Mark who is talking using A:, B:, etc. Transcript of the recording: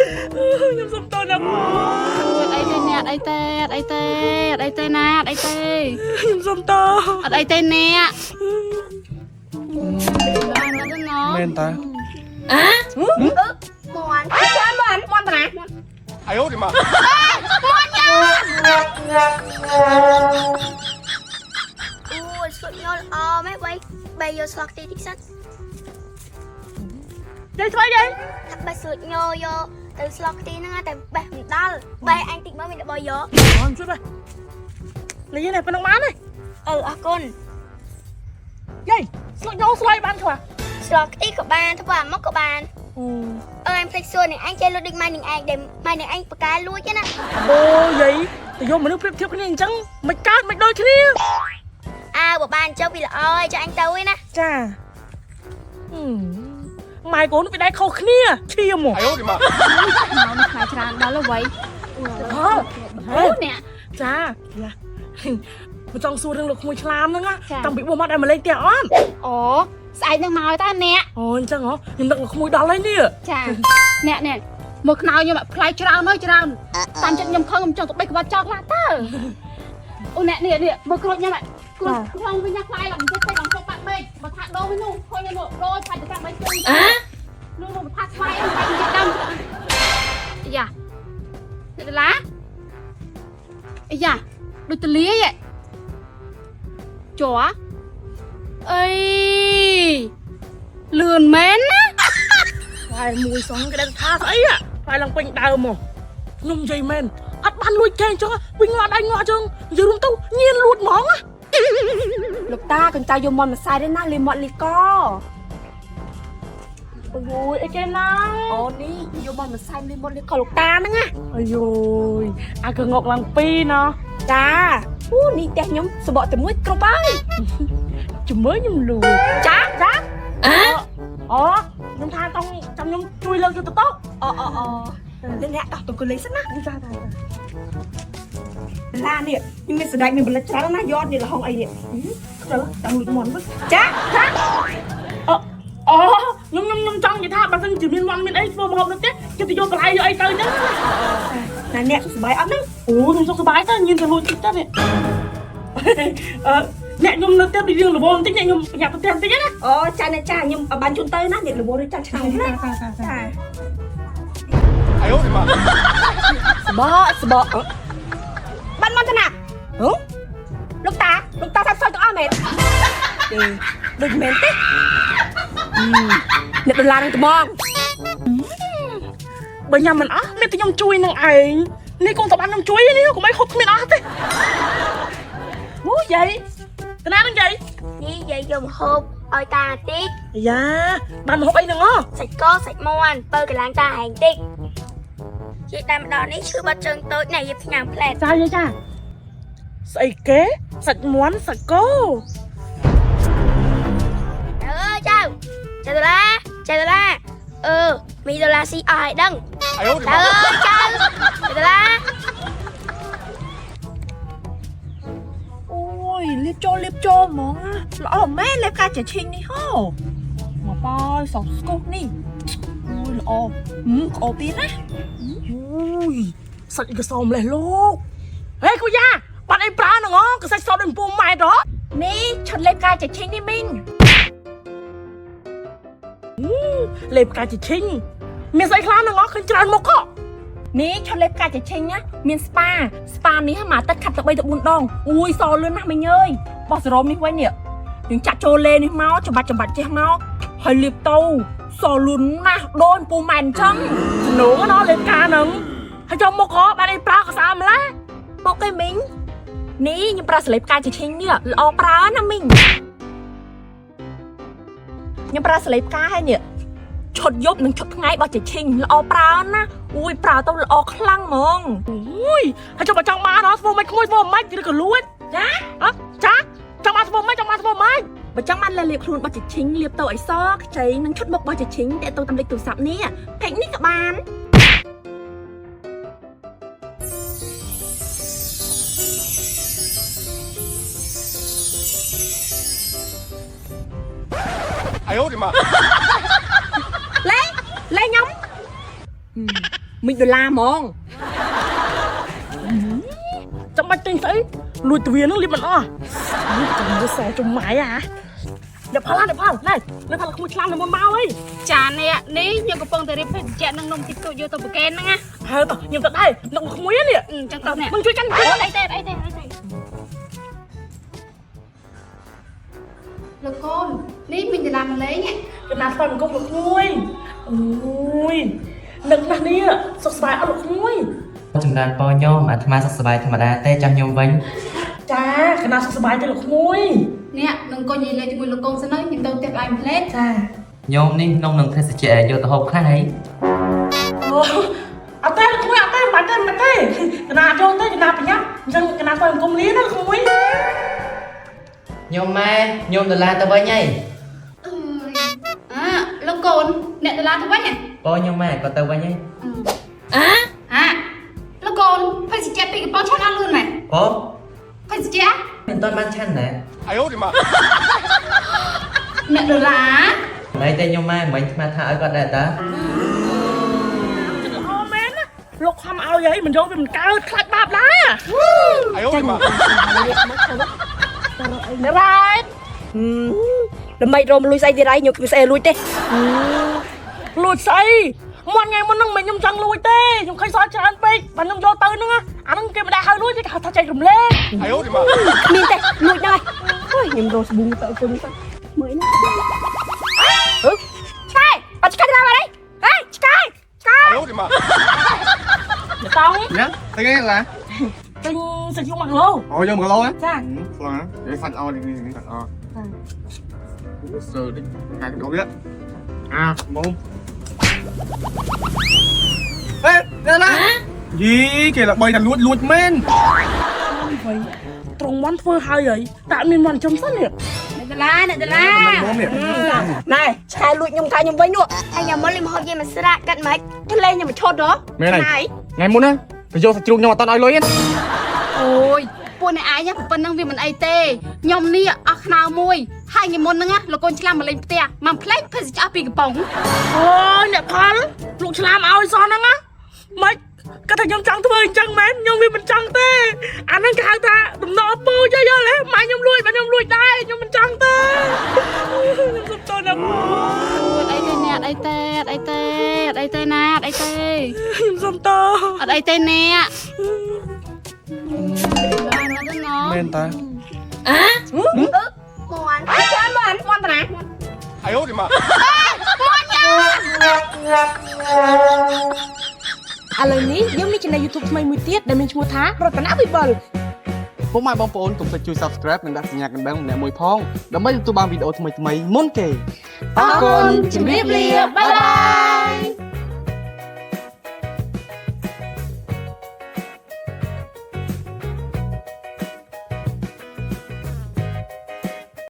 A: ខ្ញុំសុំតោះណាបង
B: អីទេអ្នកអីទេអីទេអីទេណាអីទេ
A: ខ្ញុំសុំតោះ
B: អត់អីទេអ្នក
A: មែនតា
B: មាន់តាណា
C: 哎呦我的妈！
D: អូយស្លុតញល់អមែនបីយកស្លឹកទីតិចសិន
B: ទៅធ្វើអី
D: ថាបេះស្លុតញល់យកទៅស្លឹកទីហ្នឹងតែបេះមិនដល់បេះអញតិចមកមានរបស់យក
A: អូជួយបេះលេងនេះប៉ុណ្ណឹងបានទេ
D: អរគុណ
A: យាយស្លុតញល់ស្លៃបានខ្លះ
D: ស្លឹកទីក៏បានធ្វើអាមកក៏បានអញភ្លេចសួរនឹងអញចេះលុតដូចម៉ែនឹងឯងដែលម៉ែនឹងឯងបកាលួចណា
A: អូយាយទៅយកមនុស្សប្រៀបធៀបគ្នាអញ្ចឹងមិនកើតមិនដូចគ្នា
D: បើបានអញ្ចឹងវាល្អឯងចុះអញទៅឯណា
A: ចាម៉ែកូនវាដែរខុសគ្នាឈាមមក
C: 哎呦我的妈！
B: មកនេះខ្លាចច្រើនដល់ហើយវ៉ៃអូអ្នក
A: ចាមិនចង់សួររឿងលោកក្មួយឆ្លាមហ្នឹងណាតាំងពីបោះមកដែរមកលេងផ្ទះអត់
B: អូស្អែកនឹងមកតាអ្នក
A: អូអញ្ចឹងហ៎ខ្ញុំនឹកលោកក្មួយដល់ហើយនេះ
B: ចាអ្នកមកខ្នើខ្ញុំផ្លែច្រើនហើយច្រើនតាមចិត្តខ្ញុំខឹងខ្ញុំចង់ទៅបេះក្បាត់ចោលខ្លះតើអូអ្នកមើលគ្រូខ្ញុំក្នុងវិញណាខ្លាយឡើងទៅពេកដល់ចុកបាត់ពេកបើថាដូរវិញនោះឃើញនោះដូរផាច់ទៅតាមបីជើងនោះមកថាស្វាយអីបែបនេះដើមយ៉ាអ្នកដុល្លារអីយ៉ាដូចតលាយจ๋អីលឿនមែនណា
A: ហើយមួយសងគេដឹងថាស្អីហើយឡើងពេញដើមមកខ្ញុំនិយាយមែនអត់បានលួចគេអញ្ចឹងវិញងាត់ដៃងាត់អញ្ចឹងនិយាយរួមទៅញៀនលួចហ្មង
B: លោកតាកញ្ចៅយកមន់ម្សៅទេណាលីមាត់លីក
A: អូយអីគេណា
B: អូនេះយកមន់ម្សៅលីមាត់លីកលោកតាហ្នឹងណា
A: អាយយអាកងកឡើងពីរណា
B: ចាអូនេះផ្ទះខ្ញុំសបកតែមួយគ្រប់ហើយ
A: ជំរឿខ្ញុំលួច
B: ចា
A: អូខ្ញុំថាต้องចាំខ្ញុំជួយលើកទៅតុ
B: អូអ្នកដោះទៅកលេសណា
A: ចា
B: ឡានេះខ្ញុំមានស្ដេចមានបលិចច្រើនណាយកនេះលហុងអីនេះទៅតាមលួចមន់វិញចា
A: អូខ្ញុំចង់និយាយថាបើសិនជាមានមន់មានអីធ្វើម្ហូបនោះទេគេទៅយកបន្លែយកអីទៅអញ្ចឹង
B: ណាអ្នកសុបាយអត់ហ្នឹង
A: អូខ្ញុំសុខសប្បាយទៅញៀនទៅលួចតិចទៅនេះអ្នកខ្ញុំនៅផ្ទះពីរឿងលវបន្តិចអ្នកខ្ញុំប្រញាប់ទៅផ្ទះបន្តិចណា
B: អូចាខ្ញុំបានជូនទៅណាអ្នកលវឬចាំឆ្នាំណាចា
C: 哎呦我的妈！
B: សបកបានមកទៅណាលោកតាថាសោយទាំងអស់មែនដូចមែនទេអ្នកដុល្លារនឹងត្មង
A: បើញ៉ាំមិនអស់មានតែខ្ញុំជួយនឹងឯងនេះកូនតបានខ្ញុំជួយនេះកុំឲ្យហូបគ្មានអស់ទេអូយាយតាណានឹងយាយ
D: នេះយាយយកមកហូបឲ្យតាតិច
A: យ៉ាបានមកហូបអីហ្នឹង
D: សាច់កសាច់មាន់បើកន្លងតាហែងតិចយាយតាមម្ដងនេះឈឺបាត់ជើងតូចណាយាយផ្ញើផ្លែ
A: ចាយាយចាស្អីគេសាច់មាន់សាច់គោ
D: ចៅដុល្លារមីដុល្លារស៊ីអស់ឲ្យដឹង
C: 哎呦我的妈！
D: ចៅដុល្លារ
B: អូយលៀបចូលហ្មងល្អមែនលេបការចេះឈិញនេះហ៎មកបាយសោកស្គូនេះអូយល្អក្អោទៀតណា
A: អូយសាច់កសោមលេះលោកហេគូយ៉ាបាត់អីប្រើហ្នឹងកសាច់សោតដូចពុំម៉ែត
B: នេះឈុតលេបការចេះឈិញនេះមីង
A: លេបការចេះឈិញមានស្អីខ្លះហ្នឹងឃើញច្រើនមុខ
B: នេះឈុតលេបការចេះឈិញណាមានស្ប៉ានេះមកទឹកខាត់ទៅ3ទៅ4ដងអូយសលឿនណាស់មីងអើយបោះសរមនេះវិញនេះយើងចាក់ចូលលេនេះមកច្បាច់ចេះមកហើយលាបទៅសលឿនណាស់ដូចពូម៉ែនអញ្ចឹង
A: ជំនួងណាលេបការហ្នឹងហើយចូលមុខបានអីប្រើក៏ស្អាតម្ល៉េះ
B: មុខឯមីងនេះខ្ញុំប្រើសលេបការចេះឈិញនេះល្អប្រើណាមីងខ្ញុំប្រើសលេបការហើយនេះឈុតយប់និងឈុតថ្ងៃបោះចេះឈិញល្អប្រើណាអូយប្រើទៅល្អខ្លាំងហ្មង
A: អូយហើយចុះបើចង់បានធ្វើមិនក្មួយធ្វើមិនឬក៏លួចចាចង់បានធ្វើមិន
B: បើចង់បានលាបខ្លួនបោះចេះឈិញលាបទៅឲ្យសខ្ចីនិងឈុតមុខបោះចេះឈិញតែទៅតាមលេខទូរស័ព្ទនេះផេកនេះក៏បាន
C: 哎呦我的妈！
B: លេខ្ញុំ $1ហ្មង
A: ចាំបាច់ទិញស្អីលួចទ្វារនឹងលៀបមិនអស់នេះចាំមើលសចំម៉ៃអាអ្នកផលណែអ្នកផលក្មួយឆ្លាមនៅមុនមកអី
B: ចានេះខ្ញុំកំពុងតែរៀបភេសជ្ជៈនឹងនំទីទូយកទៅប្រកែនហ្នឹងណា
A: ហើតខ្ញុំទៅដែរនឹងក្មួយនេះ
B: ចឹងទៅនេះ
A: มึงជួយកាន់
B: អីទេលោកកូននេះពេញដុល្លារមកលេង
A: កណាស្បើមកុំលោកក្មួយអូយនឹកណាស់នេះសុខសប្បាយអត់លោកក្មួយ
E: ចម្រើនពរញោមអាត្មាសុខសប្បាយធម្មតាទេចាំញោមវិញ
A: ចាកណាសុខសប្បាយទេលោកក្មួយ
B: នេះនឹងកូននិយាយលេងជាមួយលោកកូនសិនហើយខ្ញុំទៅផ្ទះក្លាយមួយផ្លេត
A: ចា
E: ញោមនេះនំនឹងភេសជ្ជៈយកទៅហូបខ្លះហើយ
A: អូអត់ទេលោកក្មួយអត់ទេបាច់ទេកណាចូលទេកណាប្រញាប់អញ្ចឹងកណាស្បើមកុំលៀនណាលោកក្មួយ
E: ញោមម៉ែញោមដុល្លារទៅវិញហើយ
B: លោកកូនអ្នកដុល្លារទៅវិញហ៎
E: ពរញោមម៉ែក៏ទៅវិញហើយ
B: លោកកូនភេសជ្ជៈពីកំប៉ុងឆានអត់លឿនមែន
E: ពរ
B: ភេសជ្ជៈ
E: មិនតន់បានឆាន់ដែរ
C: 哎呦我的妈！
B: អ្នកដុល្លារ
E: មិនទេញោមម៉ែមិនអាត្មាថាឲ្យគាត់ដែរតា
A: អូមែនណាលោកខំឲ្យអីមិនយកវាមិនកើតខ្លាចបាបដែរ
C: 哎呦我的妈！
D: នៅហើយដើម្បីរំលួយស្អីទៀតហើយខ្ញុំស្អីលួចទេ
A: លួចស្អីមុនថ្ងៃមុនហ្នឹងមិនខ្ញុំចង់លួចទេខ្ញុំឃើញសល់ច្រើនពេកបើខ្ញុំយកទៅហ្នឹងអាហ្នឹងគេមិនដែរហៅលួចទេគេហៅថាចែករំលែក
C: 哎呦我的妈！
D: មានទេលួចដល់ហើយខ្ញុំរកស្ប៊ូទៅជុំទៅមើលនេះឆ្កែអត់ឆ្កែទៅមកនេះហេឆ្កែ
C: 哎呦我的妈！
A: មិនតង់
C: nhá thấy cái là
A: ទិញសាច់យំ1គីឡូ
C: ôi vô một lô á
A: Dạ.
C: Phương á để phạt o đi phạt o sờ đi hai cái đồ biết à mông ê đây là gì kìa là bay là luôn luôn men
A: ហើយត្រង់មន់ធ្វើហើយហីតែអត់មានមន់ចំសិននេះ
B: អ្នកដុល្លារ
C: mông nè
D: ណែឆ្កែលួចខ្ញុំថាខ្ញុំវិញនោះហើយខ្ញុំមកលេងហូបយាយមកស្រាក់កាត់មិនទៅលេងខ្ញុំមកឈុតហ៎
C: mẹ này ngày muốn á phải vô sạch chuông nhưng mà tao nói lối hết
B: អូយពួកអ្នកឯងប៉ុណ្ណឹងវាមិនអីទេខ្ញុំនេះអស់ខ្នើមួយហើយថ្ងៃមុនហ្នឹងលោកកូនឆ្លាមមកលេងផ្ទះមកផ្លេចភេសជ្ជៈពីកំប៉ុង
A: អូយអ្នកផលលោកឆ្លាមឲ្យសោះហ្នឹងណាមិនគាត់ថាខ្ញុំចង់ធ្វើអញ្ចឹងមែនខ្ញុំវាមិនចង់ទេអាហ្នឹងគេហៅថាដំណោពូយល់ទេម៉ែខ្ញុំលួចបើខ្ញុំលួចដែរខ្ញុំមិនចង់ទេខ្ញុំសុំទោសណាបង
B: អត់អីទេអ្នកអត់អីទេណាអត់អីទេ
A: ខ្ញុំសុំទោស
B: អត់អីទេអ្នក
C: men ta
B: មន់តា
C: 哎呦我的妈
D: ឥឡូវនេះខ្ញុំមាន channel YouTube ថ្មីមួយទៀតដែលមានឈ្មោះថារតនវិបុល
C: ពុកម៉ែបងប្អូនកុំភ្លេចជួយ Subscribe និងដាក់សញ្ញាកណ្ដឹងម្នាក់មួយផងដើម្បីទទួលបានវីដេអូថ្មីៗមុនគេ
D: អរគុណជំរាបលាបាយបាយ